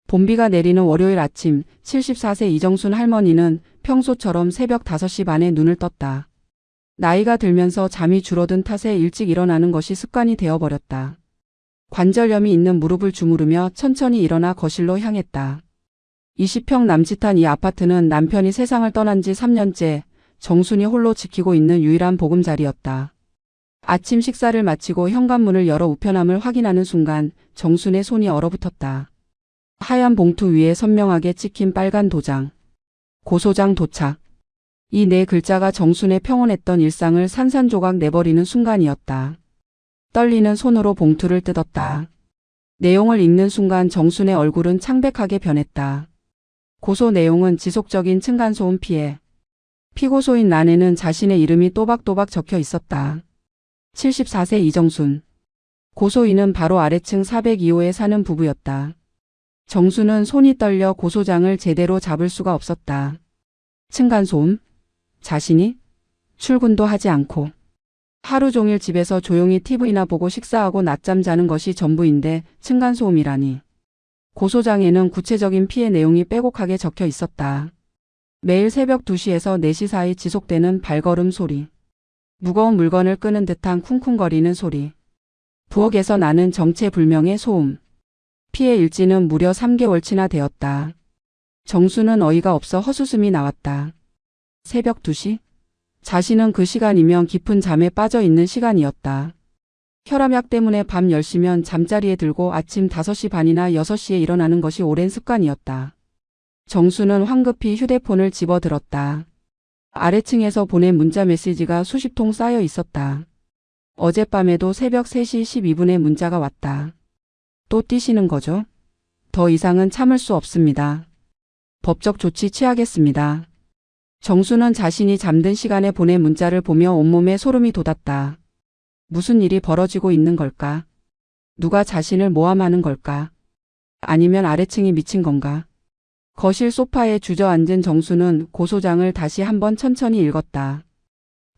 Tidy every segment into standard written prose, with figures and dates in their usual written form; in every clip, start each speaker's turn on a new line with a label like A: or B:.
A: 봄비가 내리는 월요일 아침 74세 이정순 할머니는 평소처럼 새벽 5시 반에 눈을 떴다. 나이가 들면서 잠이 줄어든 탓에 일찍 일어나는 것이 습관이 되어버렸다. 관절염이 있는 무릎을 주무르며 천천히 일어나 거실로 향했다. 20평 남짓한 이 아파트는 남편이 세상을 떠난 지 3년째 정순이 홀로 지키고 있는 유일한 보금자리였다. 아침 식사를 마치고 현관문을 열어 우편함을 확인하는 순간 정순의 손이 얼어붙었다. 하얀 봉투 위에 선명하게 찍힌 빨간 도장. 고소장 도착. 이 네 글자가 정순의 평온했던 일상을 산산조각 내버리는 순간이었다. 떨리는 손으로 봉투를 뜯었다. 내용을 읽는 순간 정순의 얼굴은 창백하게 변했다. 고소 내용은 지속적인 층간소음 피해. 피고소인 란에는 자신의 이름이 또박또박 적혀 있었다. 74세 이정순. 고소인은 바로 아래층 402호에 사는 부부였다. 정순은 손이 떨려 고소장을 제대로 잡을 수가 없었다. 층간소음? 자신이? 출근도 하지 않고. 하루 종일 집에서 조용히 TV나 보고 식사하고 낮잠 자는 것이 전부인데 층간소음이라니. 고소장에는 구체적인 피해 내용이 빼곡하게 적혀 있었다. 매일 새벽 2시에서 4시 사이 지속되는 발걸음 소리. 무거운 물건을 끄는 듯한 쿵쿵거리는 소리. 부엌에서 나는 정체불명의 소음. 피해 일지는 무려 3개월치나 되었다. 정수는 어이가 없어 헛웃음이 나왔다. 새벽 2시? 자신은 그 시간이면 깊은 잠에 빠져 있는 시간이었다. 혈압약 때문에 밤 10시면 잠자리에 들고 아침 5시 반이나 6시에 일어나는 것이 오랜 습관이었다. 정수는 황급히 휴대폰을 집어들었다. 아래층에서 보낸 문자 메시지가 수십 통 쌓여 있었다. 어젯밤에도 새벽 3시 12분에 문자가 왔다. 또 뛰시는 거죠? 더 이상은 참을 수 없습니다. 법적 조치 취하겠습니다. 정수는 자신이 잠든 시간에 보낸 문자를 보며 온몸에 소름이 돋았다. 무슨 일이 벌어지고 있는 걸까? 누가 자신을 모함하는 걸까? 아니면 아래층이 미친 건가? 거실 소파에 주저앉은 정수는 고소장을 다시 한번 천천히 읽었다.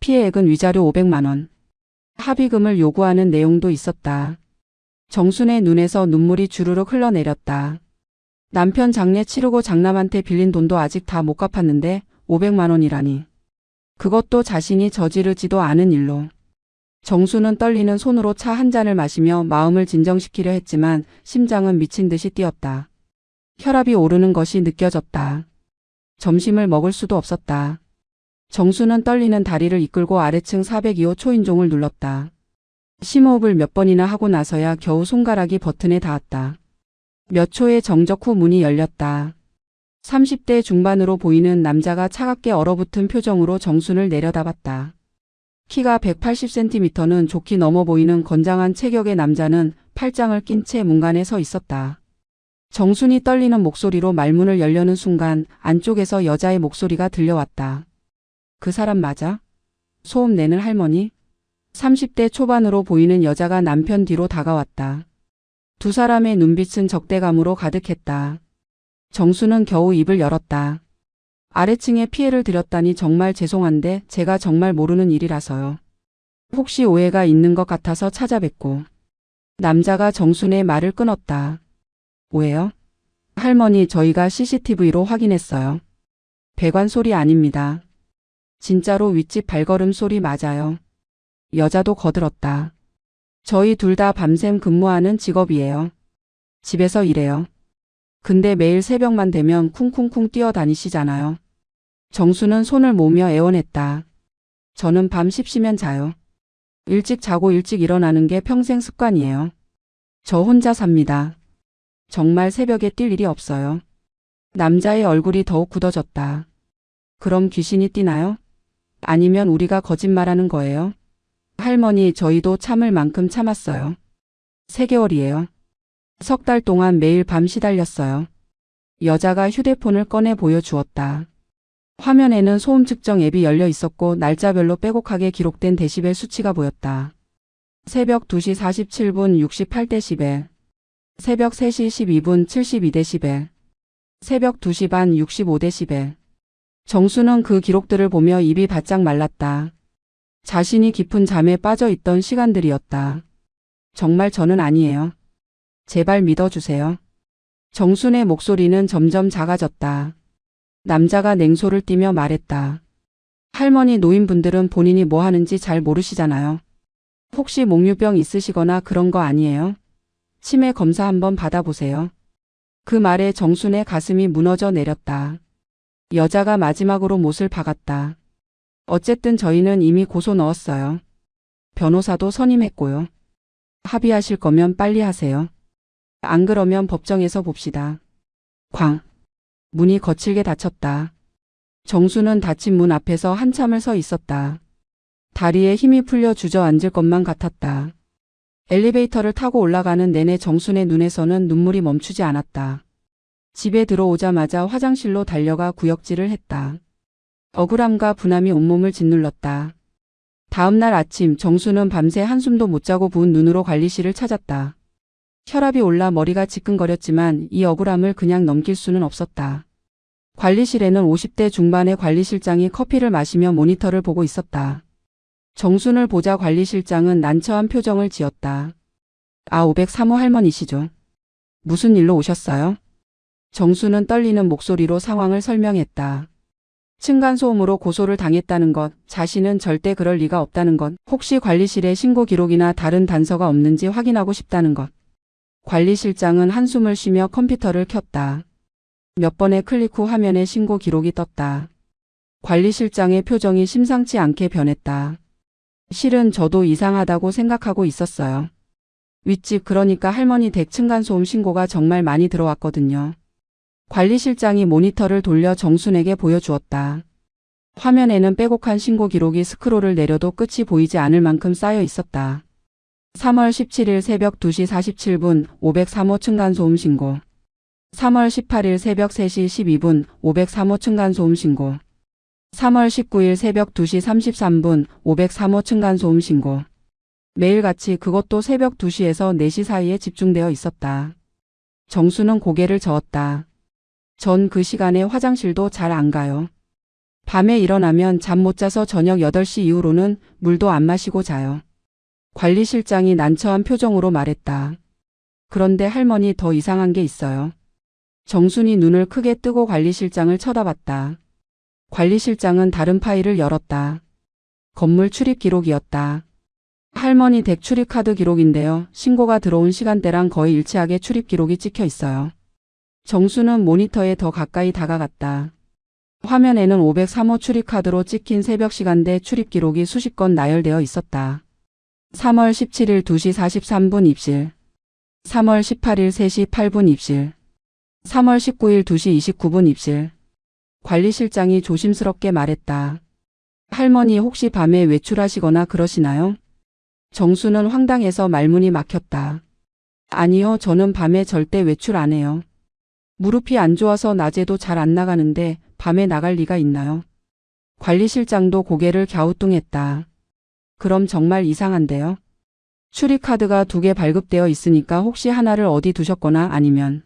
A: 피해액은 위자료 500만 원. 합의금을 요구하는 내용도 있었다. 정순의 눈에서 눈물이 주르륵 흘러내렸다. 남편 장례 치르고 장남한테 빌린 돈도 아직 다 못 갚았는데 500만 원이라니. 그것도 자신이 저지르지도 않은 일로. 정수는 떨리는 손으로 차 한 잔을 마시며 마음을 진정시키려 했지만 심장은 미친 듯이 뛰었다. 혈압이 오르는 것이 느껴졌다. 점심을 먹을 수도 없었다. 정수는 떨리는 다리를 이끌고 아래층 402호 초인종을 눌렀다. 심호흡을 몇 번이나 하고 나서야 겨우 손가락이 버튼에 닿았다. 몇 초의 정적 후 문이 열렸다. 30대 중반으로 보이는 남자가 차갑게 얼어붙은 표정으로 정순을 내려다봤다. 키가 180cm는 좋게 넘어 보이는 건장한 체격의 남자는 팔짱을 낀 채 문간에 서 있었다. 정순이 떨리는 목소리로 말문을 열려는 순간 안쪽에서 여자의 목소리가 들려왔다. 그 사람 맞아? 소음 내는 할머니? 30대 초반으로 보이는 여자가 남편 뒤로 다가왔다. 두 사람의 눈빛은 적대감으로 가득했다. 정수는 겨우 입을 열었다. 아래층에 피해를 드렸다니 정말 죄송한데 제가 정말 모르는 일이라서요. 혹시 오해가 있는 것 같아서 찾아뵙고. 남자가 정순의 말을 끊었다. 오해요? 할머니 저희가 CCTV로 확인했어요. 배관 소리 아닙니다. 진짜로 윗집 발걸음 소리 맞아요. 여자도 거들었다. 저희 둘 다 밤샘 근무하는 직업이에요. 집에서 일해요. 근데 매일 새벽만 되면 쿵쿵쿵 뛰어다니시잖아요. 정수는 손을 모으며 애원했다. 저는 밤 십시면 자요. 일찍 자고 일찍 일어나는 게 평생 습관이에요. 저 혼자 삽니다. 정말 새벽에 뛸 일이 없어요. 남자의 얼굴이 더욱 굳어졌다. 그럼 귀신이 뛰나요? 아니면 우리가 거짓말하는 거예요? 할머니 저희도 참을 만큼 참았어요. 3개월이에요. 3달 동안 매일 밤 시달렸어요. 여자가 휴대폰을 꺼내 보여주었다. 화면에는 소음 측정 앱이 열려 있었고 날짜별로 빼곡하게 기록된 데시벨 수치가 보였다. 새벽 2시 47분 68데시벨, 새벽 3시 12분 72데시벨, 새벽 2시 반 65데시벨. 정수는 그 기록들을 보며 입이 바짝 말랐다. 자신이 깊은 잠에 빠져 있던 시간들이었다. 정말 저는 아니에요. 제발 믿어주세요. 정순의 목소리는 점점 작아졌다. 남자가 냉소를 띠며 말했다. 할머니 노인분들은 본인이 뭐 하는지 잘 모르시잖아요. 혹시 목류병 있으시거나 그런 거 아니에요? 치매 검사 한번 받아보세요. 그 말에 정순의 가슴이 무너져 내렸다. 여자가 마지막으로 못을 박았다. 어쨌든 저희는 이미 고소 넣었어요. 변호사도 선임했고요. 합의하실 거면 빨리 하세요. 안 그러면 법정에서 봅시다. 쾅. 문이 거칠게 닫혔다. 정수는 닫힌 문 앞에서 한참을 서 있었다. 다리에 힘이 풀려 주저앉을 것만 같았다. 엘리베이터를 타고 올라가는 내내 정순의 눈에서는 눈물이 멈추지 않았다. 집에 들어오자마자 화장실로 달려가 구역질을 했다. 억울함과 분함이 온몸을 짓눌렀다. 다음 날 아침 정수는 밤새 한숨도 못 자고 부은 눈으로 관리실을 찾았다. 혈압이 올라 머리가 지끈거렸지만 이 억울함을 그냥 넘길 수는 없었다. 관리실에는 50대 중반의 관리실장이 커피를 마시며 모니터를 보고 있었다. 정순을 보자 관리실장은 난처한 표정을 지었다. 503호 할머니시죠? 무슨 일로 오셨어요? 정순은 떨리는 목소리로 상황을 설명했다. 층간소음으로 고소를 당했다는 것, 자신은 절대 그럴 리가 없다는 것, 혹시 관리실에 신고 기록이나 다른 단서가 없는지 확인하고 싶다는 것. 관리실장은 한숨을 쉬며 컴퓨터를 켰다. 몇 번의 클릭 후 화면에 신고 기록이 떴다. 관리실장의 표정이 심상치 않게 변했다. 실은 저도 이상하다고 생각하고 있었어요. 윗집 그러니까 할머니 댁 층간소음 신고가 정말 많이 들어왔거든요. 관리실장이 모니터를 돌려 정순에게 보여주었다. 화면에는 빼곡한 신고 기록이 스크롤을 내려도 끝이 보이지 않을 만큼 쌓여 있었다. 3월 17일 새벽 2시 47분 503호 층간소음 신고. 3월 18일 새벽 3시 12분 503호 층간소음 신고. 3월 19일 새벽 2시 33분 503호 층간소음 신고. 매일같이 그것도 새벽 2시에서 4시 사이에 집중되어 있었다. 정수는 고개를 저었다. 전 그 시간에 화장실도 잘 안 가요. 밤에 일어나면 잠 못 자서 저녁 8시 이후로는 물도 안 마시고 자요. 관리실장이 난처한 표정으로 말했다. 그런데 할머니 더 이상한 게 있어요. 정순이 눈을 크게 뜨고 관리실장을 쳐다봤다. 관리실장은 다른 파일을 열었다. 건물 출입 기록이었다. 할머니 댁 출입카드 기록인데요. 신고가 들어온 시간대랑 거의 일치하게 출입 기록이 찍혀 있어요. 정수는 모니터에 더 가까이 다가갔다. 화면에는 503호 출입카드로 찍힌 새벽 시간대 출입 기록이 수십 건 나열되어 있었다. 3월 17일 2시 43분 입실. 3월 18일 3시 8분 입실. 3월 19일 2시 29분 입실. 관리실장이 조심스럽게 말했다. 할머니 혹시 밤에 외출하시거나 그러시나요? 정수는 황당해서 말문이 막혔다. 아니요, 저는 밤에 절대 외출 안 해요. 무릎이 안 좋아서 낮에도 잘 안 나가는데 밤에 나갈 리가 있나요? 관리실장도 고개를 갸우뚱했다. 그럼 정말 이상한데요? 출입카드가 2개 발급되어 있으니까 혹시 하나를 어디 두셨거나 아니면.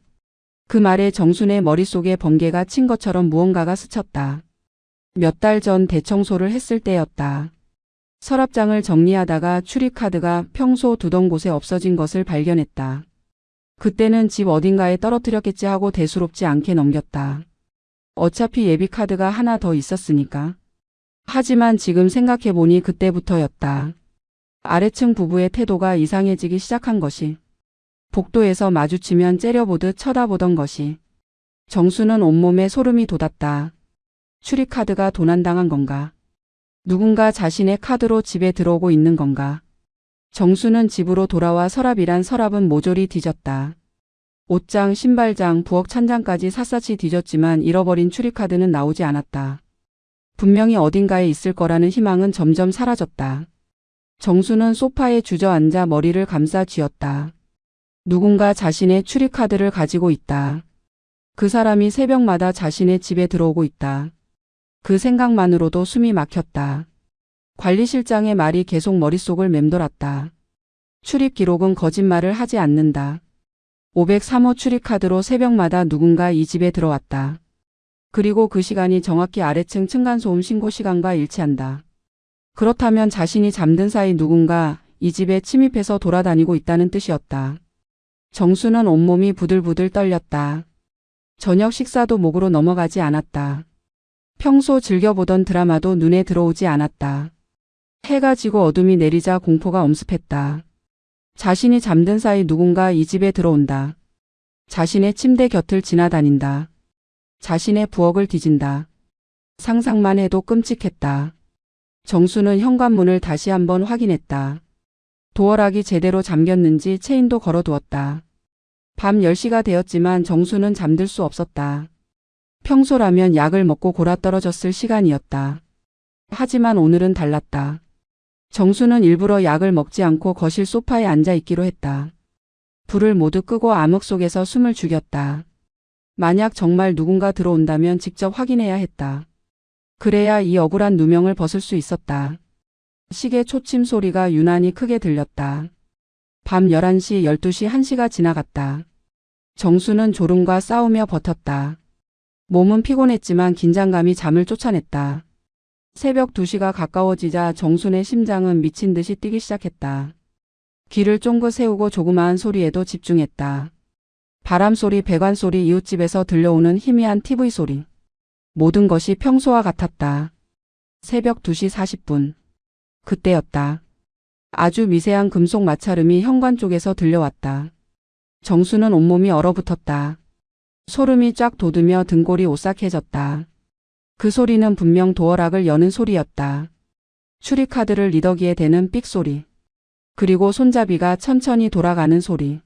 A: 그 말에 정순의 머릿속에 번개가 친 것처럼 무언가가 스쳤다. 몇 달 전 대청소를 했을 때였다. 서랍장을 정리하다가 출입카드가 평소 두던 곳에 없어진 것을 발견했다. 그때는 집 어딘가에 떨어뜨렸겠지 하고 대수롭지 않게 넘겼다. 어차피 예비카드가 하나 더 있었으니까. 하지만 지금 생각해보니 그때부터였다. 아래층 부부의 태도가 이상해지기 시작한 것이. 복도에서 마주치면 째려보듯 쳐다보던 것이. 정수는 온몸에 소름이 돋았다. 출입카드가 도난당한 건가? 누군가 자신의 카드로 집에 들어오고 있는 건가? 정수는 집으로 돌아와 서랍이란 서랍은 모조리 뒤졌다. 옷장, 신발장, 부엌 찬장까지 샅샅이 뒤졌지만 잃어버린 출입카드는 나오지 않았다. 분명히 어딘가에 있을 거라는 희망은 점점 사라졌다. 정수는 소파에 주저앉아 머리를 감싸 쥐었다. 누군가 자신의 출입카드를 가지고 있다. 그 사람이 새벽마다 자신의 집에 들어오고 있다. 그 생각만으로도 숨이 막혔다. 관리실장의 말이 계속 머릿속을 맴돌았다. 출입 기록은 거짓말을 하지 않는다. 503호 출입카드로 새벽마다 누군가 이 집에 들어왔다. 그리고 그 시간이 정확히 아래층 층간소음 신고 시간과 일치한다. 그렇다면 자신이 잠든 사이 누군가 이 집에 침입해서 돌아다니고 있다는 뜻이었다. 정수는 온몸이 부들부들 떨렸다. 저녁 식사도 목으로 넘어가지 않았다. 평소 즐겨보던 드라마도 눈에 들어오지 않았다. 해가 지고 어둠이 내리자 공포가 엄습했다. 자신이 잠든 사이 누군가 이 집에 들어온다. 자신의 침대 곁을 지나다닌다. 자신의 부엌을 뒤진다. 상상만 해도 끔찍했다. 정수는 현관문을 다시 한번 확인했다. 도어락이 제대로 잠겼는지 체인도 걸어두었다. 밤 10시가 되었지만 정수는 잠들 수 없었다. 평소라면 약을 먹고 골아떨어졌을 시간이었다. 하지만 오늘은 달랐다. 정수는 일부러 약을 먹지 않고 거실 소파에 앉아 있기로 했다. 불을 모두 끄고 암흑 속에서 숨을 죽였다. 만약 정말 누군가 들어온다면 직접 확인해야 했다. 그래야 이 억울한 누명을 벗을 수 있었다. 시계 초침 소리가 유난히 크게 들렸다. 밤 11시, 12시, 1시가 지나갔다. 정수는 졸음과 싸우며 버텼다. 몸은 피곤했지만 긴장감이 잠을 쫓아냈다. 새벽 2시가 가까워지자 정순의 심장은 미친 듯이 뛰기 시작했다. 귀를 쫑긋 세우고 조그마한 소리에도 집중했다. 바람소리, 배관소리, 이웃집에서 들려오는 희미한 TV 소리. 모든 것이 평소와 같았다. 새벽 2시 40분. 그때였다. 아주 미세한 금속 마찰음이 현관 쪽에서 들려왔다. 정수는 온몸이 얼어붙었다. 소름이 쫙 돋으며 등골이 오싹해졌다. 그 소리는 분명 도어락을 여는 소리였다. 출입카드를 리더기에 대는 삑 소리. 그리고 손잡이가 천천히 돌아가는 소리.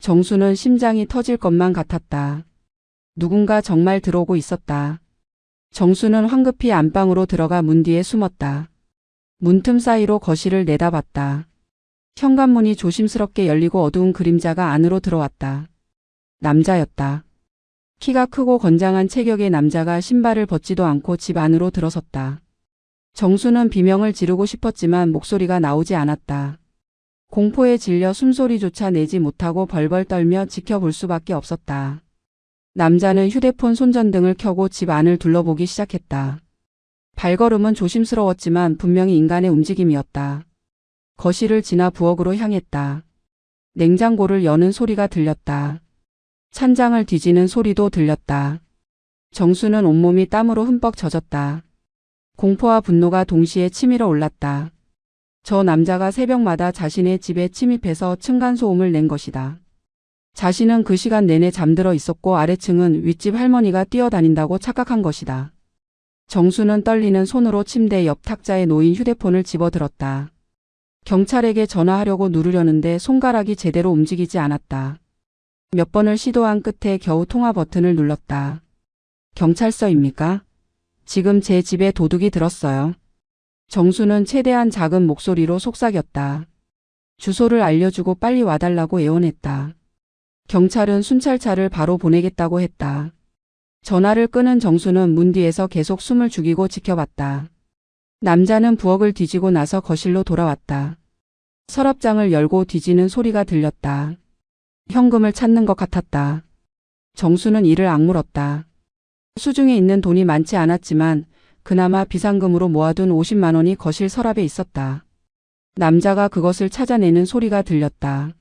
A: 정수는 심장이 터질 것만 같았다. 누군가 정말 들어오고 있었다. 정수는 황급히 안방으로 들어가 문 뒤에 숨었다. 문틈 사이로 거실을 내다봤다. 현관문이 조심스럽게 열리고 어두운 그림자가 안으로 들어왔다. 남자였다. 키가 크고 건장한 체격의 남자가 신발을 벗지도 않고 집 안으로 들어섰다. 정수는 비명을 지르고 싶었지만 목소리가 나오지 않았다. 공포에 질려 숨소리조차 내지 못하고 벌벌 떨며 지켜볼 수밖에 없었다. 남자는 휴대폰 손전등을 켜고 집 안을 둘러보기 시작했다. 발걸음은 조심스러웠지만 분명히 인간의 움직임이었다. 거실을 지나 부엌으로 향했다. 냉장고를 여는 소리가 들렸다. 찬장을 뒤지는 소리도 들렸다. 정수는 온몸이 땀으로 흠뻑 젖었다. 공포와 분노가 동시에 치밀어 올랐다. 저 남자가 새벽마다 자신의 집에 침입해서 층간소음을 낸 것이다. 자신은 그 시간 내내 잠들어 있었고 아래층은 윗집 할머니가 뛰어다닌다고 착각한 것이다. 정수는 떨리는 손으로 침대 옆 탁자에 놓인 휴대폰을 집어들었다. 경찰에게 전화하려고 누르려는데 손가락이 제대로 움직이지 않았다. 몇 번을 시도한 끝에 겨우 통화 버튼을 눌렀다. 경찰서입니까? 지금 제 집에 도둑이 들었어요. 정수는 최대한 작은 목소리로 속삭였다. 주소를 알려주고 빨리 와달라고 애원했다. 경찰은 순찰차를 바로 보내겠다고 했다. 전화를 끊은 정수는 문 뒤에서 계속 숨을 죽이고 지켜봤다. 남자는 부엌을 뒤지고 나서 거실로 돌아왔다. 서랍장을 열고 뒤지는 소리가 들렸다. 현금을 찾는 것 같았다. 정수는 이를 악물었다. 수중에 있는 돈이 많지 않았지만 그나마 비상금으로 모아둔 50만 원이 거실 서랍에 있었다. 남자가 그것을 찾아내는 소리가 들렸다.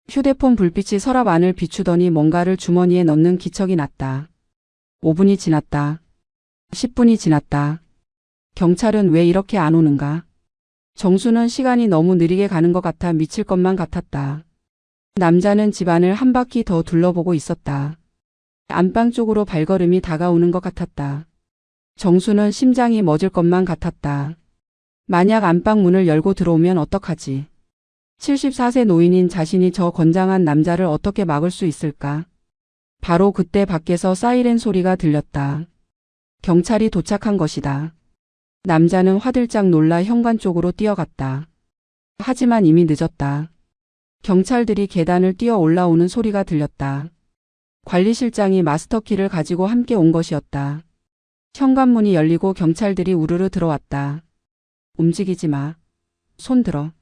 A: 휴대폰 불빛이 서랍 안을 비추더니 뭔가를 주머니에 넣는 기척이 났다. 5분이 지났다. 10분이 지났다. 경찰은 왜 이렇게 안 오는가? 정수는 시간이 너무 느리게 가는 것 같아 미칠 것만 같았다. 남자는 집안을 한 바퀴 더 둘러보고 있었다. 안방 쪽으로 발걸음이 다가오는 것 같았다. 정수는 심장이 멎을 것만 같았다. 만약 안방 문을 열고 들어오면 어떡하지? 74세 노인인 자신이 저 건장한 남자를 어떻게 막을 수 있을까? 바로 그때 밖에서 사이렌 소리가 들렸다. 경찰이 도착한 것이다. 남자는 화들짝 놀라 현관 쪽으로 뛰어갔다. 하지만 이미 늦었다. 경찰들이 계단을 뛰어 올라오는 소리가 들렸다. 관리실장이 마스터키를 가지고 함께 온 것이었다. 현관문이 열리고 경찰들이 우르르 들어왔다. 움직이지 마. 손 들어.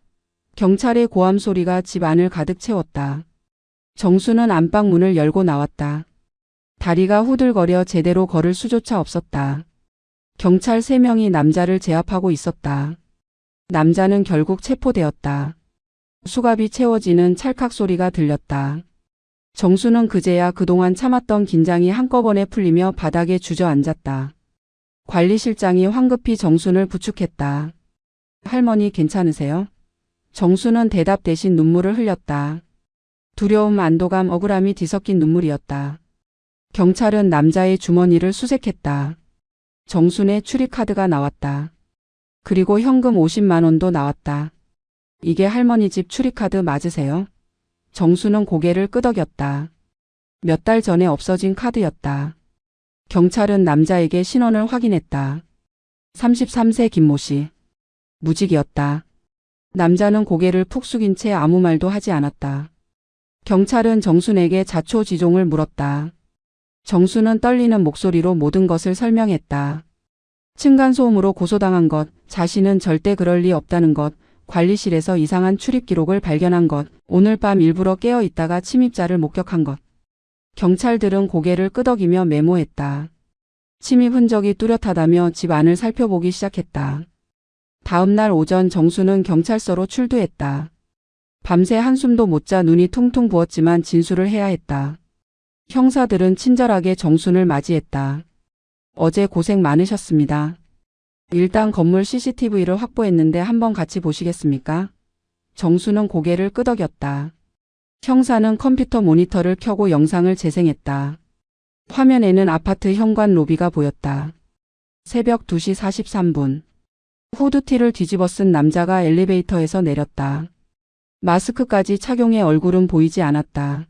A: 경찰의 고함 소리가 집 안을 가득 채웠다. 정수는 안방 문을 열고 나왔다. 다리가 후들거려 제대로 걸을 수조차 없었다. 경찰 3명이 남자를 제압하고 있었다. 남자는 결국 체포되었다. 수갑이 채워지는 찰칵 소리가 들렸다. 정수는 그제야 그동안 참았던 긴장이 한꺼번에 풀리며 바닥에 주저앉았다. 관리실장이 황급히 정순을 부축했다. 할머니 괜찮으세요? 정수는 대답 대신 눈물을 흘렸다. 두려움, 안도감, 억울함이 뒤섞인 눈물이었다. 경찰은 남자의 주머니를 수색했다. 정순의 출입카드가 나왔다. 그리고 현금 50만 원도 나왔다. 이게 할머니 집 출입카드 맞으세요? 정수는 고개를 끄덕였다. 몇 달 전에 없어진 카드였다. 경찰은 남자에게 신원을 확인했다. 33세 김모 씨. 무직이었다. 남자는 고개를 푹 숙인 채 아무 말도 하지 않았다. 경찰은 정순에게 자초지종을 물었다. 정순은 떨리는 목소리로 모든 것을 설명했다. 층간소음으로 고소당한 것, 자신은 절대 그럴 리 없다는 것, 관리실에서 이상한 출입 기록을 발견한 것, 오늘 밤 일부러 깨어 있다가 침입자를 목격한 것. 경찰들은 고개를 끄덕이며 메모했다. 침입 흔적이 뚜렷하다며 집 안을 살펴보기 시작했다. 다음 날 오전 정수는 경찰서로 출두했다. 밤새 한숨도 못 자 눈이 퉁퉁 부었지만 진술을 해야 했다. 형사들은 친절하게 정순을 맞이했다. 어제 고생 많으셨습니다. 일단 건물 CCTV를 확보했는데 한번 같이 보시겠습니까? 정수는 고개를 끄덕였다. 형사는 컴퓨터 모니터를 켜고 영상을 재생했다. 화면에는 아파트 현관 로비가 보였다. 새벽 2시 43분. 후드티를 뒤집어 쓴 남자가 엘리베이터에서 내렸다. 마스크까지 착용해 얼굴은 보이지 않았다.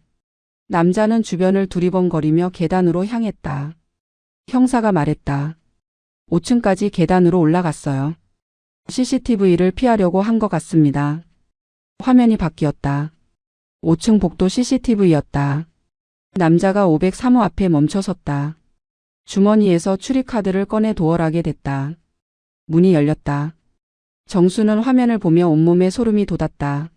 A: 남자는 주변을 두리번거리며 계단으로 향했다. 형사가 말했다. 5층까지 계단으로 올라갔어요. CCTV를 피하려고 한 것 같습니다. 화면이 바뀌었다. 5층 복도 CCTV였다. 남자가 503호 앞에 멈춰섰다. 주머니에서 출입카드를 꺼내 도어락에 댔다. 문이 열렸다. 정수는 화면을 보며 온몸에 소름이 돋았다.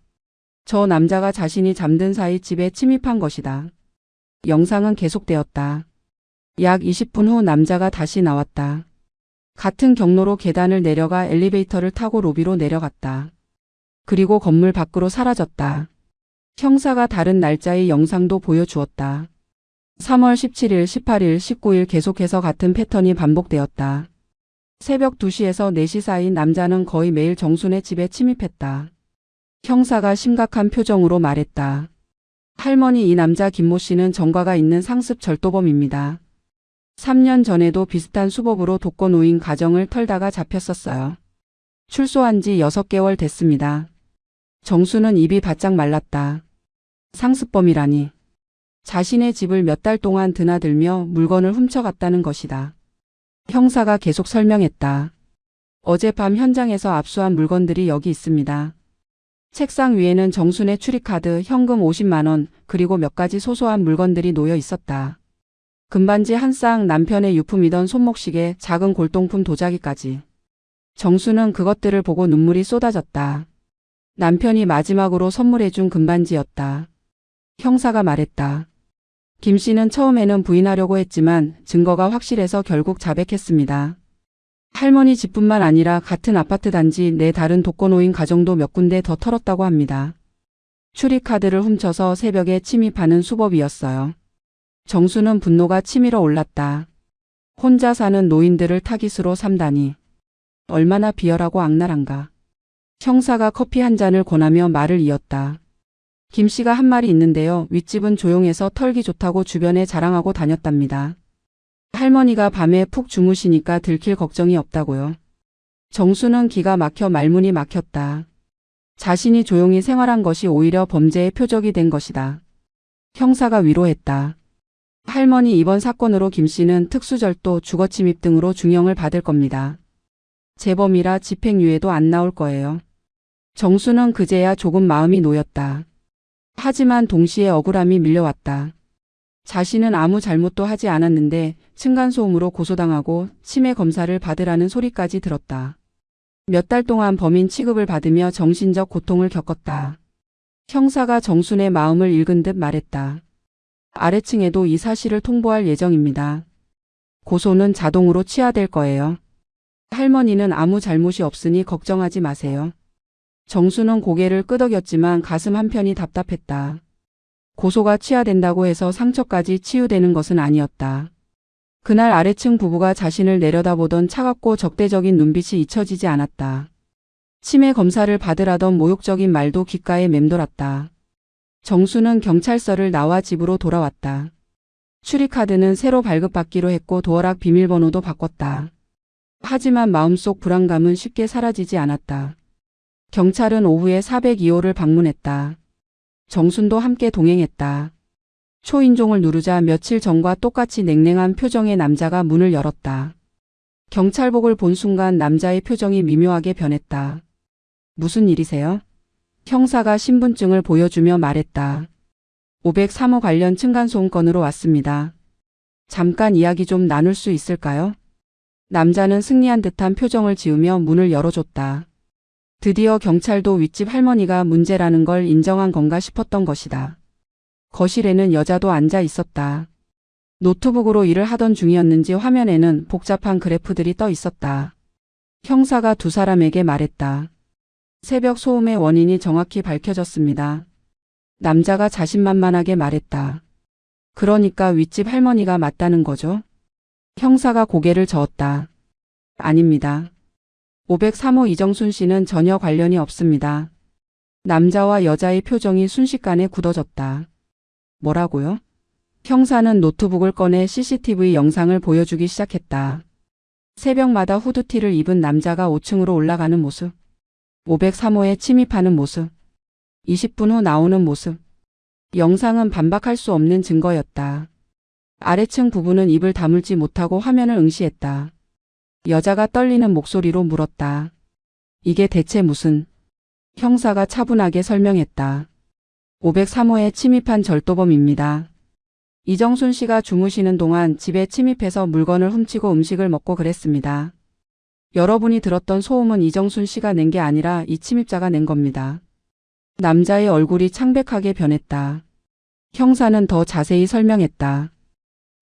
A: 저 남자가 자신이 잠든 사이 집에 침입한 것이다. 영상은 계속되었다. 약 20분 후 남자가 다시 나왔다. 같은 경로로 계단을 내려가 엘리베이터를 타고 로비로 내려갔다. 그리고 건물 밖으로 사라졌다. 형사가 다른 날짜의 영상도 보여주었다. 3월 17일, 18일, 19일 계속해서 같은 패턴이 반복되었다. 새벽 2시에서 4시 사이 남자는 거의 매일 정순의 집에 침입했다. 형사가 심각한 표정으로 말했다. 할머니, 이 남자 김모 씨는 전과가 있는 상습 절도범입니다. 3년 전에도 비슷한 수법으로 독거노인 가정을 털다가 잡혔었어요. 출소한 지 6개월 됐습니다. 정수는 입이 바짝 말랐다. 상습범이라니. 자신의 집을 몇 달 동안 드나들며 물건을 훔쳐갔다는 것이다. 형사가 계속 설명했다. 어젯밤 현장에서 압수한 물건들이 여기 있습니다. 책상 위에는 정순의 출입카드, 현금 50만 원, 그리고 몇 가지 소소한 물건들이 놓여 있었다. 금반지 한 쌍, 남편의 유품이던 손목시계, 작은 골동품 도자기까지. 정수는 그것들을 보고 눈물이 쏟아졌다. 남편이 마지막으로 선물해준 금반지였다. 형사가 말했다. 김 씨는 처음에는 부인하려고 했지만 증거가 확실해서 결국 자백했습니다. 할머니 집뿐만 아니라 같은 아파트 단지 내 다른 독거노인 가정도 몇 군데 더 털었다고 합니다. 출입카드를 훔쳐서 새벽에 침입하는 수법이었어요. 정수는 분노가 치밀어 올랐다. 혼자 사는 노인들을 타깃으로 삼다니. 얼마나 비열하고 악랄한가. 형사가 커피 한 잔을 권하며 말을 이었다. 김 씨가 한 말이 있는데요. 윗집은 조용해서 털기 좋다고 주변에 자랑하고 다녔답니다. 할머니가 밤에 푹 주무시니까 들킬 걱정이 없다고요. 정수는 기가 막혀 말문이 막혔다. 자신이 조용히 생활한 것이 오히려 범죄의 표적이 된 것이다. 형사가 위로했다. 할머니, 이번 사건으로 김 씨는 특수절도, 주거침입 등으로 중형을 받을 겁니다. 재범이라 집행유예도 안 나올 거예요. 정수는 그제야 조금 마음이 놓였다. 하지만 동시에 억울함이 밀려왔다. 자신은 아무 잘못도 하지 않았는데 층간소음으로 고소당하고 치매 검사를 받으라는 소리까지 들었다. 몇 달 동안 범인 취급을 받으며 정신적 고통을 겪었다. 형사가 정순의 마음을 읽은 듯 말했다. 아래층에도 이 사실을 통보할 예정입니다. 고소는 자동으로 취하될 거예요. 할머니는 아무 잘못이 없으니 걱정하지 마세요. 정수는 고개를 끄덕였지만 가슴 한편이 답답했다. 고소가 취하된다고 해서 상처까지 치유되는 것은 아니었다. 그날 아래층 부부가 자신을 내려다보던 차갑고 적대적인 눈빛이 잊혀지지 않았다. 치매 검사를 받으라던 모욕적인 말도 귓가에 맴돌았다. 정수는 경찰서를 나와 집으로 돌아왔다. 출입카드는 새로 발급받기로 했고 도어락 비밀번호도 바꿨다. 하지만 마음속 불안감은 쉽게 사라지지 않았다. 경찰은 오후에 402호를 방문했다. 정순도 함께 동행했다. 초인종을 누르자 며칠 전과 똑같이 냉랭한 표정의 남자가 문을 열었다. 경찰복을 본 순간 남자의 표정이 미묘하게 변했다. 무슨 일이세요? 형사가 신분증을 보여주며 말했다. 503호 관련 층간소음 건으로 왔습니다. 잠깐 이야기 좀 나눌 수 있을까요? 남자는 승리한 듯한 표정을 지으며 문을 열어줬다. 드디어 경찰도 윗집 할머니가 문제라는 걸 인정한 건가 싶었던 것이다. 거실에는 여자도 앉아 있었다. 노트북으로 일을 하던 중이었는지 화면에는 복잡한 그래프들이 떠 있었다. 형사가 두 사람에게 말했다. 새벽 소음의 원인이 정확히 밝혀졌습니다. 남자가 자신만만하게 말했다. 그러니까 윗집 할머니가 맞다는 거죠? 형사가 고개를 저었다. 아닙니다. 503호 이정순 씨는 전혀 관련이 없습니다. 남자와 여자의 표정이 순식간에 굳어졌다. 뭐라고요? 형사는 노트북을 꺼내 CCTV 영상을 보여주기 시작했다. 새벽마다 후드티를 입은 남자가 5층으로 올라가는 모습. 503호에 침입하는 모습. 20분 후 나오는 모습. 영상은 반박할 수 없는 증거였다. 아래층 부부는 입을 다물지 못하고 화면을 응시했다. 여자가 떨리는 목소리로 물었다. 이게 대체 무슨? 형사가 차분하게 설명했다. 503호에 침입한 절도범입니다. 이정순 씨가 주무시는 동안 집에 침입해서 물건을 훔치고 음식을 먹고 그랬습니다. 여러분이 들었던 소음은 이정순 씨가 낸 게 아니라 이 침입자가 낸 겁니다. 남자의 얼굴이 창백하게 변했다. 형사는 더 자세히 설명했다.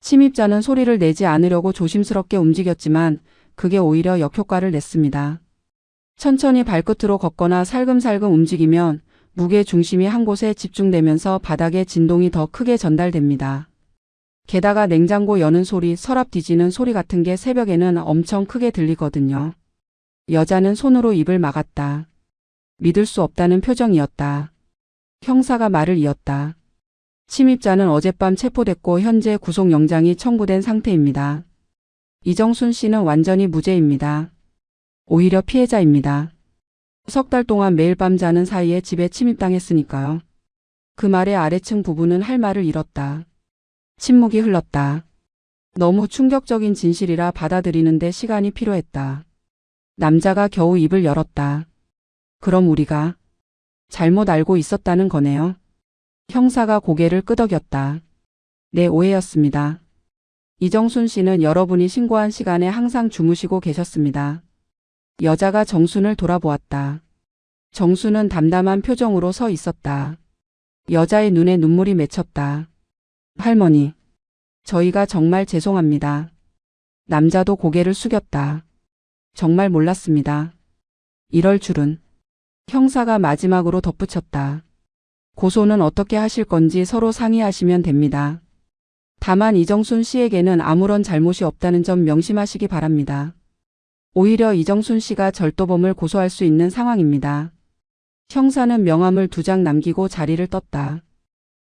A: 침입자는 소리를 내지 않으려고 조심스럽게 움직였지만 그게 오히려 역효과를 냈습니다. 천천히 발끝으로 걷거나 살금살금 움직이면 무게 중심이 한 곳에 집중되면서 바닥에 진동이 더 크게 전달됩니다. 게다가 냉장고 여는 소리, 서랍 뒤지는 소리 같은 게 새벽에는 엄청 크게 들리거든요. 여자는 손으로 입을 막았다. 믿을 수 없다는 표정이었다. 형사가 말을 이었다. 침입자는 어젯밤 체포됐고 현재 구속영장이 청구된 상태입니다. 이정순 씨는 완전히 무죄입니다. 오히려 피해자입니다. 석 달 동안 매일 밤 자는 사이에 집에 침입당했으니까요. 그 말에 아래층 부부는 할 말을 잃었다. 침묵이 흘렀다. 너무 충격적인 진실이라 받아들이는데 시간이 필요했다. 남자가 겨우 입을 열었다. 그럼 우리가 잘못 알고 있었다는 거네요. 형사가 고개를 끄덕였다. 네, 오해였습니다. 이정순 씨는 여러분이 신고한 시간에 항상 주무시고 계셨습니다. 여자가 정순을 돌아보았다. 정순은 담담한 표정으로 서 있었다. 여자의 눈에 눈물이 맺혔다. 할머니, 저희가 정말 죄송합니다. 남자도 고개를 숙였다. 정말 몰랐습니다. 이럴 줄은. 형사가 마지막으로 덧붙였다. 고소는 어떻게 하실 건지 서로 상의하시면 됩니다. 다만 이정순 씨에게는 아무런 잘못이 없다는 점 명심하시기 바랍니다. 오히려 이정순 씨가 절도범을 고소할 수 있는 상황입니다. 형사는 명함을 2장 남기고 자리를 떴다.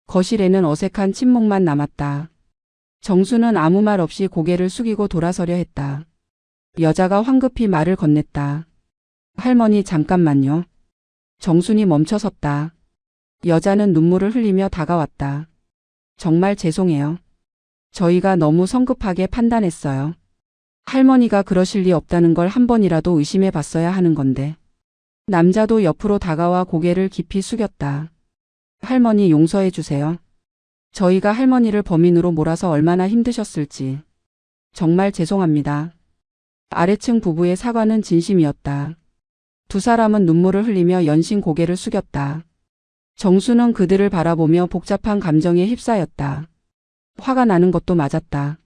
A: 거실에는 어색한 침묵만 남았다. 정수는 아무 말 없이 고개를 숙이고 돌아서려 했다. 여자가 황급히 말을 건넸다. 할머니 잠깐만요. 정순이 멈춰섰다. 여자는 눈물을 흘리며 다가왔다. 정말 죄송해요. 저희가 너무 성급하게 판단했어요. 할머니가 그러실 리 없다는 걸 한 번이라도 의심해 봤어야 하는 건데. 남자도 옆으로 다가와 고개를 깊이 숙였다. 할머니 용서해 주세요. 저희가 할머니를 범인으로 몰아서 얼마나 힘드셨을지. 정말 죄송합니다. 아래층 부부의 사과는 진심이었다. 두 사람은 눈물을 흘리며 연신 고개를 숙였다. 정수는 그들을 바라보며 복잡한 감정에 휩싸였다. 화가 나는 것도 맞았다.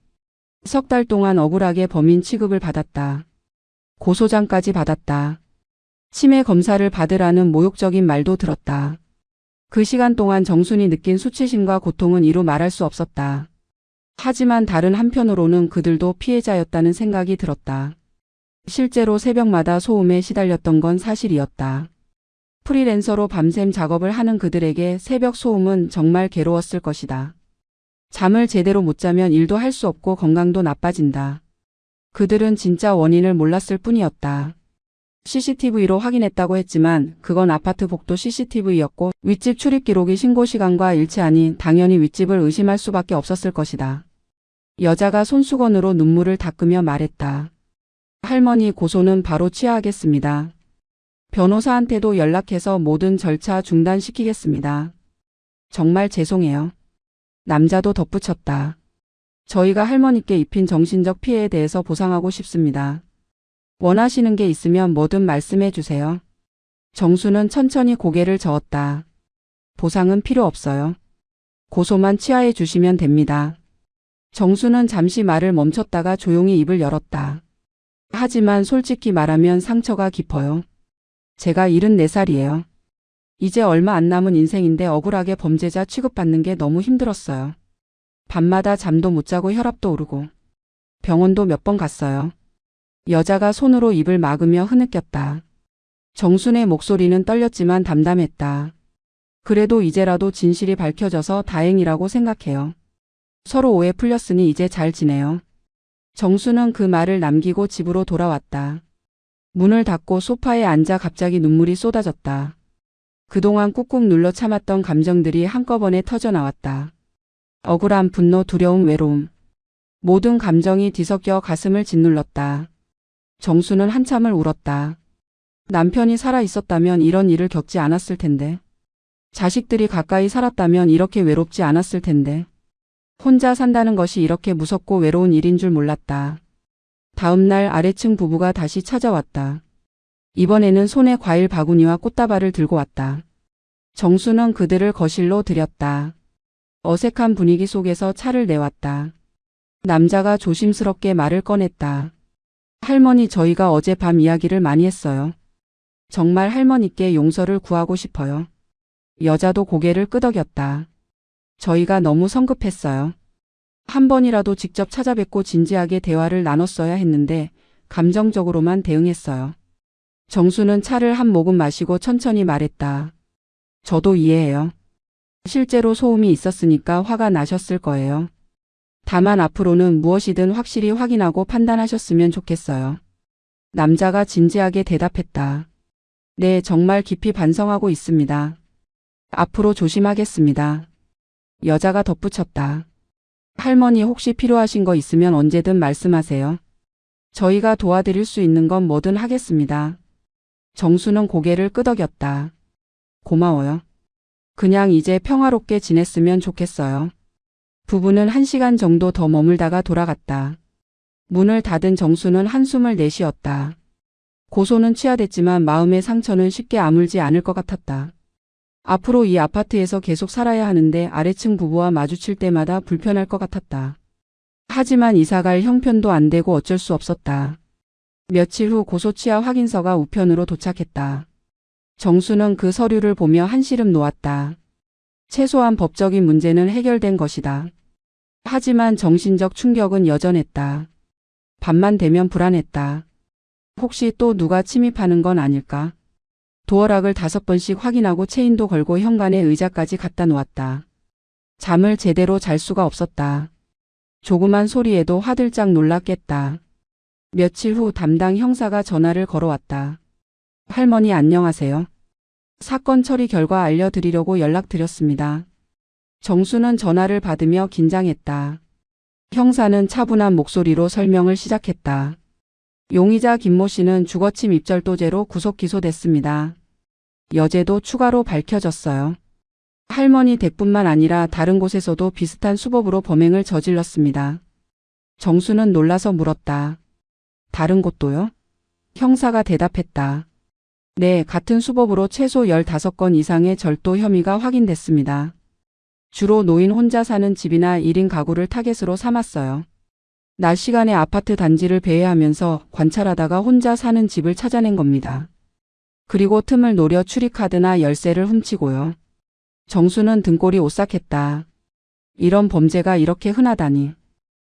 A: 석 달 동안 억울하게 범인 취급을 받았다. 고소장까지 받았다. 치매 검사를 받으라는 모욕적인 말도 들었다. 그 시간 동안 정순이 느낀 수치심과 고통은 이루 말할 수 없었다. 하지만 다른 한편으로는 그들도 피해자였다는 생각이 들었다. 실제로 새벽마다 소음에 시달렸던 건 사실이었다. 프리랜서로 밤샘 작업을 하는 그들에게 새벽 소음은 정말 괴로웠을 것이다. 잠을 제대로 못 자면 일도 할 수 없고 건강도 나빠진다. 그들은 진짜 원인을 몰랐을 뿐이었다. CCTV로 확인했다고 했지만 그건 아파트 복도 CCTV였고 윗집 출입 기록이 신고 시간과 일치하니 당연히 윗집을 의심할 수밖에 없었을 것이다. 여자가 손수건으로 눈물을 닦으며 말했다. 할머니, 고소는 바로 취하하겠습니다. 변호사한테도 연락해서 모든 절차 중단시키겠습니다. 정말 죄송해요. 남자도 덧붙였다. 저희가 할머니께 입힌 정신적 피해에 대해서 보상하고 싶습니다. 원하시는 게 있으면 뭐든 말씀해 주세요. 정수는 천천히 고개를 저었다. 보상은 필요 없어요. 고소만 취하해 주시면 됩니다. 정수는 잠시 말을 멈췄다가 조용히 입을 열었다. 하지만 솔직히 말하면 상처가 깊어요. 제가 74살이에요. 이제 얼마 안 남은 인생인데 억울하게 범죄자 취급받는 게 너무 힘들었어요. 밤마다 잠도 못 자고 혈압도 오르고 병원도 몇 번 갔어요. 여자가 손으로 입을 막으며 흐느꼈다. 정순의 목소리는 떨렸지만 담담했다. 그래도 이제라도 진실이 밝혀져서 다행이라고 생각해요. 서로 오해 풀렸으니 이제 잘 지내요. 정수는 그 말을 남기고 집으로 돌아왔다. 문을 닫고 소파에 앉아 갑자기 눈물이 쏟아졌다. 그동안 꾹꾹 눌러 참았던 감정들이 한꺼번에 터져 나왔다. 억울함, 분노, 두려움, 외로움. 모든 감정이 뒤섞여 가슴을 짓눌렀다. 정수는 한참을 울었다. 남편이 살아 있었다면 이런 일을 겪지 않았을 텐데. 자식들이 가까이 살았다면 이렇게 외롭지 않았을 텐데. 혼자 산다는 것이 이렇게 무섭고 외로운 일인 줄 몰랐다. 다음 날 아래층 부부가 다시 찾아왔다. 이번에는 손에 과일 바구니와 꽃다발을 들고 왔다. 정수는 그들을 거실로 들였다. 어색한 분위기 속에서 차를 내왔다. 남자가 조심스럽게 말을 꺼냈다. 할머니, 저희가 어젯밤 이야기를 많이 했어요. 정말 할머니께 용서를 구하고 싶어요. 여자도 고개를 끄덕였다. 저희가 너무 성급했어요. 한 번이라도 직접 찾아뵙고 진지하게 대화를 나눴어야 했는데 감정적으로만 대응했어요. 정수는 차를 한 모금 마시고 천천히 말했다. 저도 이해해요. 실제로 소음이 있었으니까 화가 나셨을 거예요. 다만 앞으로는 무엇이든 확실히 확인하고 판단하셨으면 좋겠어요. 남자가 진지하게 대답했다. 네, 정말 깊이 반성하고 있습니다. 앞으로 조심하겠습니다. 여자가 덧붙였다. 할머니, 혹시 필요하신 거 있으면 언제든 말씀하세요. 저희가 도와드릴 수 있는 건 뭐든 하겠습니다. 정수는 고개를 끄덕였다. 고마워요. 그냥 이제 평화롭게 지냈으면 좋겠어요. 부부는 1시간 정도 더 머물다가 돌아갔다. 문을 닫은 정수는 한숨을 내쉬었다. 고소는 취하됐지만 마음의 상처는 쉽게 아물지 않을 것 같았다. 앞으로 이 아파트에서 계속 살아야 하는데 아래층 부부와 마주칠 때마다 불편할 것 같았다. 하지만 이사갈 형편도 안 되고 어쩔 수 없었다. 며칠 후 고소 취하 확인서가 우편으로 도착했다. 정수는 그 서류를 보며 한시름 놓았다. 최소한 법적인 문제는 해결된 것이다. 하지만 정신적 충격은 여전했다. 밤만 되면 불안했다. 혹시 또 누가 침입하는 건 아닐까? 도어락을 5번씩 확인하고 체인도 걸고 현관에 의자까지 갖다 놓았다. 잠을 제대로 잘 수가 없었다. 조그만 소리에도 화들짝 놀랐겠다. 며칠 후 담당 형사가 전화를 걸어왔다. 할머니, 안녕하세요. 사건 처리 결과 알려드리려고 연락드렸습니다. 정수는 전화를 받으며 긴장했다. 형사는 차분한 목소리로 설명을 시작했다. 용의자 김모 씨는 주거침 입절도죄로 구속 기소됐습니다. 여죄도 추가로 밝혀졌어요. 할머니 댁뿐만 아니라 다른 곳에서도 비슷한 수법으로 범행을 저질렀습니다. 정수는 놀라서 물었다. 다른 곳도요? 형사가 대답했다. 네, 같은 수법으로 최소 15건 이상의 절도 혐의가 확인됐습니다. 주로 노인 혼자 사는 집이나 1인 가구를 타겟으로 삼았어요. 낮 시간에 아파트 단지를 배회하면서 관찰하다가 혼자 사는 집을 찾아낸 겁니다. 그리고 틈을 노려 출입카드나 열쇠를 훔치고요. 정수는 등골이 오싹했다. 이런 범죄가 이렇게 흔하다니.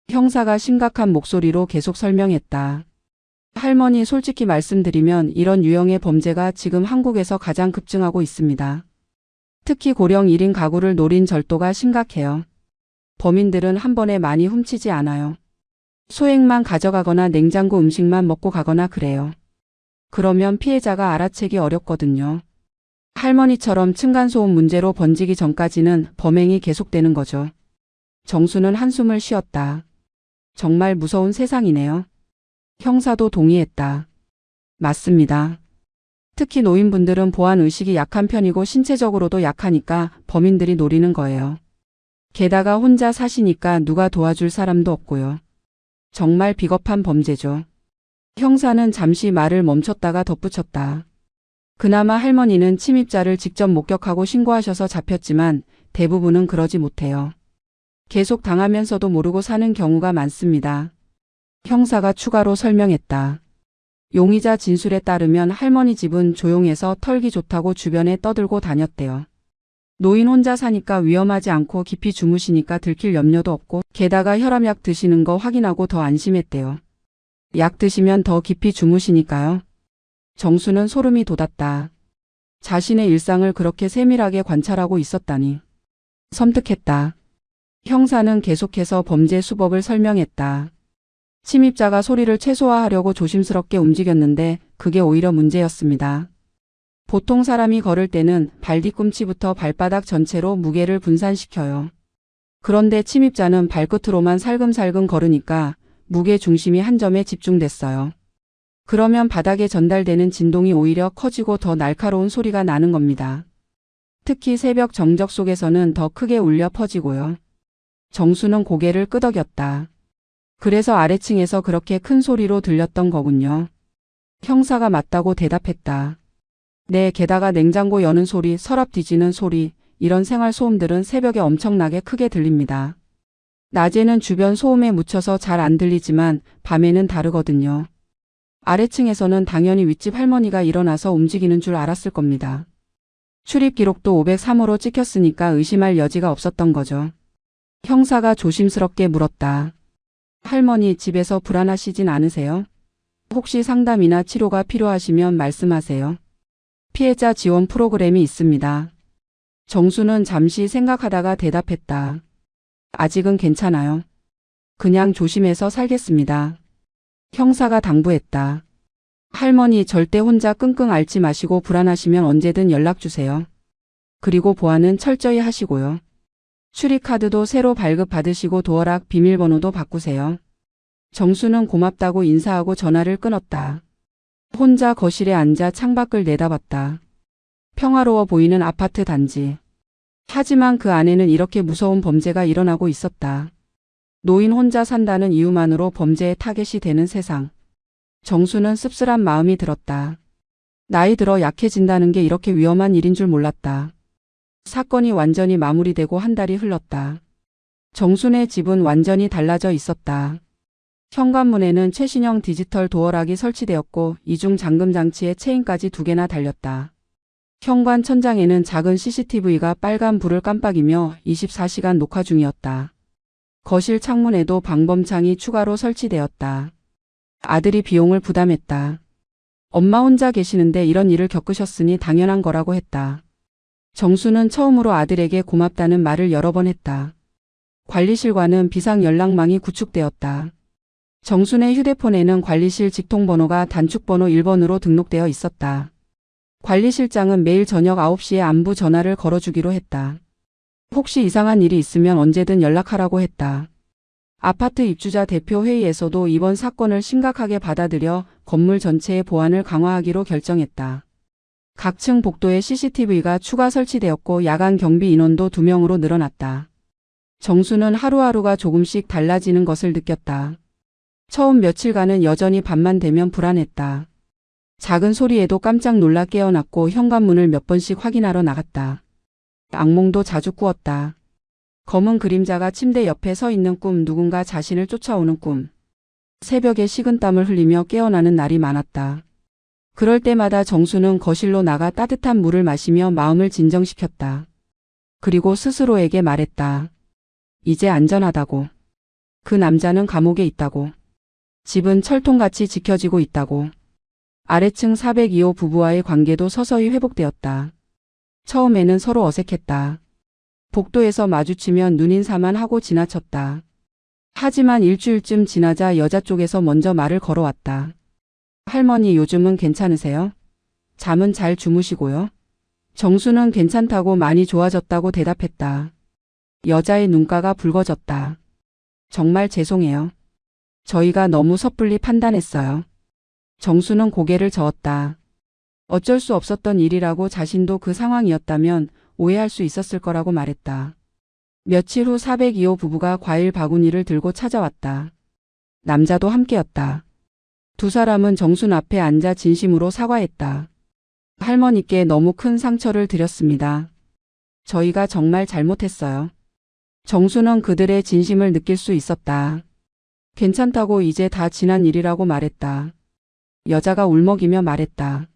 A: 형사가 심각한 목소리로 계속 설명했다. 할머니, 솔직히 말씀드리면 이런 유형의 범죄가 지금 한국에서 가장 급증하고 있습니다. 특히 고령 1인 가구를 노린 절도가 심각해요. 범인들은 한 번에 많이 훔치지 않아요. 소액만 가져가거나 냉장고 음식만 먹고 가거나 그래요. 그러면 피해자가 알아채기 어렵거든요. 할머니처럼 층간소음 문제로 번지기 전까지는 범행이 계속되는 거죠. 정수는 한숨을 쉬었다. 정말 무서운 세상이네요. 형사도 동의했다. 맞습니다. 특히 노인분들은 보안 의식이 약한 편이고 신체적으로도 약하니까 범인들이 노리는 거예요. 게다가 혼자 사시니까 누가 도와줄 사람도 없고요. 정말 비겁한 범죄죠. 형사는 잠시 말을 멈췄다가 덧붙였다. 그나마 할머니는 침입자를 직접 목격하고 신고하셔서 잡혔지만 대부분은 그러지 못해요. 계속 당하면서도 모르고 사는 경우가 많습니다. 형사가 추가로 설명했다. 용의자 진술에 따르면 할머니 집은 조용해서 털기 좋다고 주변에 떠들고 다녔대요. 노인 혼자 사니까 위험하지 않고 깊이 주무시니까 들킬 염려도 없고 게다가 혈압약 드시는 거 확인하고 더 안심했대요. 약 드시면 더 깊이 주무시니까요. 정수는 소름이 돋았다. 자신의 일상을 그렇게 세밀하게 관찰하고 있었다니. 섬뜩했다. 형사는 계속해서 범죄 수법을 설명했다. 침입자가 소리를 최소화하려고 조심스럽게 움직였는데 그게 오히려 문제였습니다. 보통 사람이 걸을 때는 발 뒤꿈치부터 발바닥 전체로 무게를 분산시켜요. 그런데 침입자는 발끝으로만 살금살금 걸으니까 무게 중심이 한 점에 집중됐어요. 그러면 바닥에 전달되는 진동이 오히려 커지고 더 날카로운 소리가 나는 겁니다. 특히 새벽 정적 속에서는 더 크게 울려 퍼지고요. 정수는 고개를 끄덕였다. 그래서 아래층에서 그렇게 큰 소리로 들렸던 거군요. 형사가 맞다고 대답했다. 네, 게다가 냉장고 여는 소리, 서랍 뒤지는 소리, 이런 생활 소음들은 새벽에 엄청나게 크게 들립니다. 낮에는 주변 소음에 묻혀서 잘 안 들리지만 밤에는 다르거든요. 아래층에서는 당연히 윗집 할머니가 일어나서 움직이는 줄 알았을 겁니다. 출입 기록도 503호로 찍혔으니까 의심할 여지가 없었던 거죠. 형사가 조심스럽게 물었다. 할머니, 집에서 불안하시진 않으세요? 혹시 상담이나 치료가 필요하시면 말씀하세요. 피해자 지원 프로그램이 있습니다. 정수는 잠시 생각하다가 대답했다. 아직은 괜찮아요. 그냥 조심해서 살겠습니다. 형사가 당부했다. 할머니, 절대 혼자 끙끙 앓지 마시고 불안하시면 언제든 연락 주세요. 그리고 보안은 철저히 하시고요. 출입카드도 새로 발급받으시고 도어락 비밀번호도 바꾸세요. 정수는 고맙다고 인사하고 전화를 끊었다. 혼자 거실에 앉아 창밖을 내다봤다. 평화로워 보이는 아파트 단지. 하지만 그 안에는 이렇게 무서운 범죄가 일어나고 있었다. 노인 혼자 산다는 이유만으로 범죄의 타겟이 되는 세상. 정수는 씁쓸한 마음이 들었다. 나이 들어 약해진다는 게 이렇게 위험한 일인 줄 몰랐다. 사건이 완전히 마무리되고 한 달이 흘렀다. 정순의 집은 완전히 달라져 있었다. 현관문에는 최신형 디지털 도어락이 설치되었고 이중 잠금 장치에 체인까지 2개나 달렸다. 현관 천장에는 작은 CCTV가 빨간 불을 깜빡이며 24시간 녹화 중이었다. 거실 창문에도 방범창이 추가로 설치되었다. 아들이 비용을 부담했다. 엄마 혼자 계시는데 이런 일을 겪으셨으니 당연한 거라고 했다. 정수는 처음으로 아들에게 고맙다는 말을 여러 번 했다. 관리실과는 비상 연락망이 구축되었다. 정순의 휴대폰에는 관리실 직통번호가 단축번호 1번으로 등록되어 있었다. 관리실장은 매일 저녁 9시에 안부 전화를 걸어주기로 했다. 혹시 이상한 일이 있으면 언제든 연락하라고 했다. 아파트 입주자 대표 회의에서도 이번 사건을 심각하게 받아들여 건물 전체의 보안을 강화하기로 결정했다. 각 층 복도에 CCTV가 추가 설치되었고 야간 경비 인원도 2명으로 늘어났다. 정수는 하루하루가 조금씩 달라지는 것을 느꼈다. 처음 며칠간은 여전히 밤만 되면 불안했다. 작은 소리에도 깜짝 놀라 깨어났고 현관문을 몇 번씩 확인하러 나갔다. 악몽도 자주 꾸었다. 검은 그림자가 침대 옆에 서 있는 꿈, 누군가 자신을 쫓아오는 꿈. 새벽에 식은땀을 흘리며 깨어나는 날이 많았다. 그럴 때마다 정수는 거실로 나가 따뜻한 물을 마시며 마음을 진정시켰다. 그리고 스스로에게 말했다. 이제 안전하다고. 그 남자는 감옥에 있다고. 집은 철통같이 지켜지고 있다고. 아래층 402호 부부와의 관계도 서서히 회복되었다. 처음에는 서로 어색했다. 복도에서 마주치면 눈인사만 하고 지나쳤다. 하지만 일주일쯤 지나자 여자 쪽에서 먼저 말을 걸어왔다. 할머니 요즘은 괜찮으세요? 잠은 잘 주무시고요? 정수는 괜찮다고 많이 좋아졌다고 대답했다. 여자의 눈가가 붉어졌다. 정말 죄송해요. 저희가 너무 섣불리 판단했어요. 정수는 고개를 저었다. 어쩔 수 없었던 일이라고 자신도 그 상황이었다면 오해할 수 있었을 거라고 말했다. 며칠 후 402호 부부가 과일 바구니를 들고 찾아왔다. 남자도 함께였다. 두 사람은 정순 앞에 앉아 진심으로 사과했다. 할머니께 너무 큰 상처를 드렸습니다. 저희가 정말 잘못했어요. 정수는 그들의 진심을 느낄 수 있었다. 괜찮다고 이제 다 지난 일이라고 말했다. 여자가 울먹이며 말했다.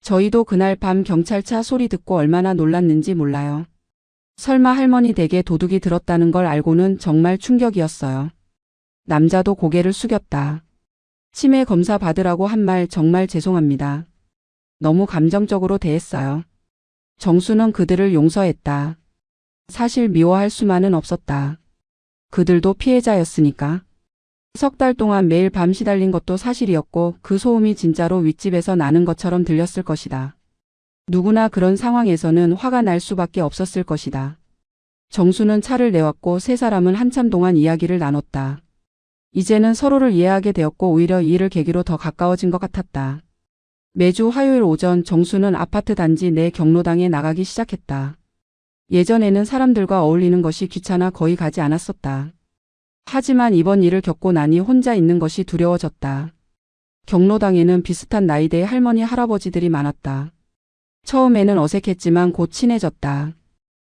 A: 저희도 그날 밤 경찰차 소리 듣고 얼마나 놀랐는지 몰라요. 설마 할머니 댁에 도둑이 들었다는 걸 알고는 정말 충격이었어요. 남자도 고개를 숙였다. 치매 검사 받으라고 한 말 정말 죄송합니다. 너무 감정적으로 대했어요. 정수는 그들을 용서했다. 사실 미워할 수만은 없었다. 그들도 피해자였으니까. 석 달 동안 매일 밤 시달린 것도 사실이었고 그 소음이 진짜로 윗집에서 나는 것처럼 들렸을 것이다. 누구나 그런 상황에서는 화가 날 수밖에 없었을 것이다. 정수는 차를 내왔고 세 사람은 한참 동안 이야기를 나눴다. 이제는 서로를 이해하게 되었고 오히려 이 일을 계기로 더 가까워진 것 같았다. 매주 화요일 오전 정수는 아파트 단지 내 경로당에 나가기 시작했다. 예전에는 사람들과 어울리는 것이 귀찮아 거의 가지 않았었다. 하지만 이번 일을 겪고 나니 혼자 있는 것이 두려워졌다. 경로당에는 비슷한 나이대의 할머니 할아버지들이 많았다. 처음에는 어색했지만 곧 친해졌다.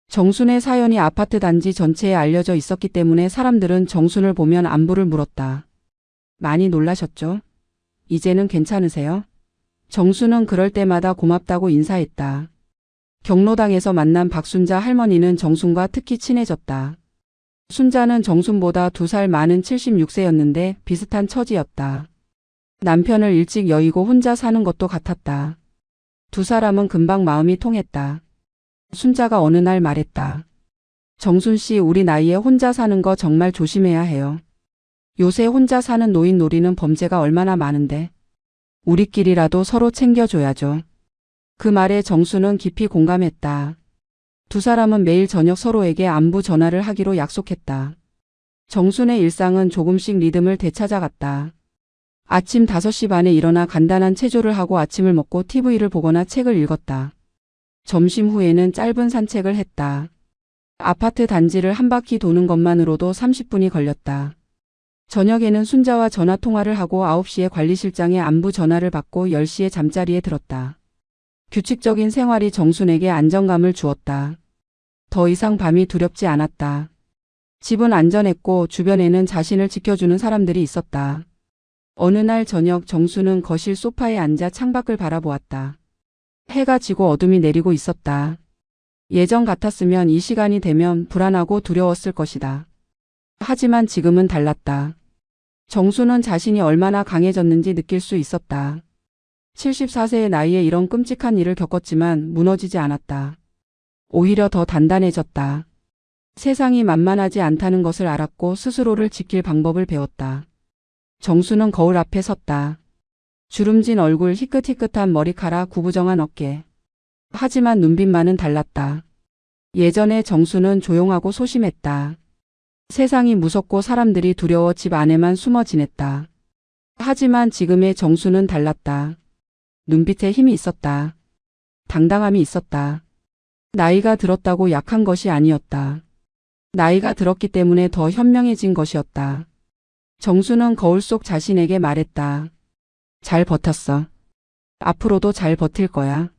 A: 정순의 사연이 아파트 단지 전체에 알려져 있었기 때문에 사람들은 정순을 보면 안부를 물었다. 많이 놀라셨죠? 이제는 괜찮으세요? 정순은 그럴 때마다 고맙다고 인사했다. 경로당에서 만난 박순자 할머니는 정순과 특히 친해졌다. 순자는 정순보다 2살 많은 76세였는데 비슷한 처지였다. 남편을 일찍 여의고 혼자 사는 것도 같았다. 두 사람은 금방 마음이 통했다. 순자가 어느 날 말했다. 정순 씨, 우리 나이에 혼자 사는 거 정말 조심해야 해요. 요새 혼자 사는 노인 놀이는 범죄가 얼마나 많은데. 우리끼리라도 서로 챙겨줘야죠. 그 말에 정순은 깊이 공감했다. 두 사람은 매일 저녁 서로에게 안부 전화를 하기로 약속했다. 정순의 일상은 조금씩 리듬을 되찾아갔다. 아침 5시 반에 일어나 간단한 체조를 하고 아침을 먹고 TV를 보거나 책을 읽었다. 점심 후에는 짧은 산책을 했다. 아파트 단지를 한 바퀴 도는 것만으로도 30분이 걸렸다. 저녁에는 순자와 전화 통화를 하고 9시에 관리실장의 안부 전화를 받고 10시에 잠자리에 들었다. 규칙적인 생활이 정순에게 안정감을 주었다. 더 이상 밤이 두렵지 않았다. 집은 안전했고 주변에는 자신을 지켜주는 사람들이 있었다. 어느 날 저녁 정수는 거실 소파에 앉아 창밖을 바라보았다. 해가 지고 어둠이 내리고 있었다. 예전 같았으면 이 시간이 되면 불안하고 두려웠을 것이다. 하지만 지금은 달랐다. 정수는 자신이 얼마나 강해졌는지 느낄 수 있었다. 74세의 나이에 이런 끔찍한 일을 겪었지만 무너지지 않았다. 오히려 더 단단해졌다. 세상이 만만하지 않다는 것을 알았고 스스로를 지킬 방법을 배웠다. 정수는 거울 앞에 섰다. 주름진 얼굴, 희끗희끗한 머리카락, 구부정한 어깨. 하지만 눈빛만은 달랐다. 예전에 정수는 조용하고 소심했다. 세상이 무섭고 사람들이 두려워 집 안에만 숨어 지냈다. 하지만 지금의 정수는 달랐다. 눈빛에 힘이 있었다. 당당함이 있었다. 나이가 들었다고 약한 것이 아니었다. 나이가 들었기 때문에 더 현명해진 것이었다. 정수는 거울 속 자신에게 말했다. 잘 버텼어. 앞으로도 잘 버틸 거야.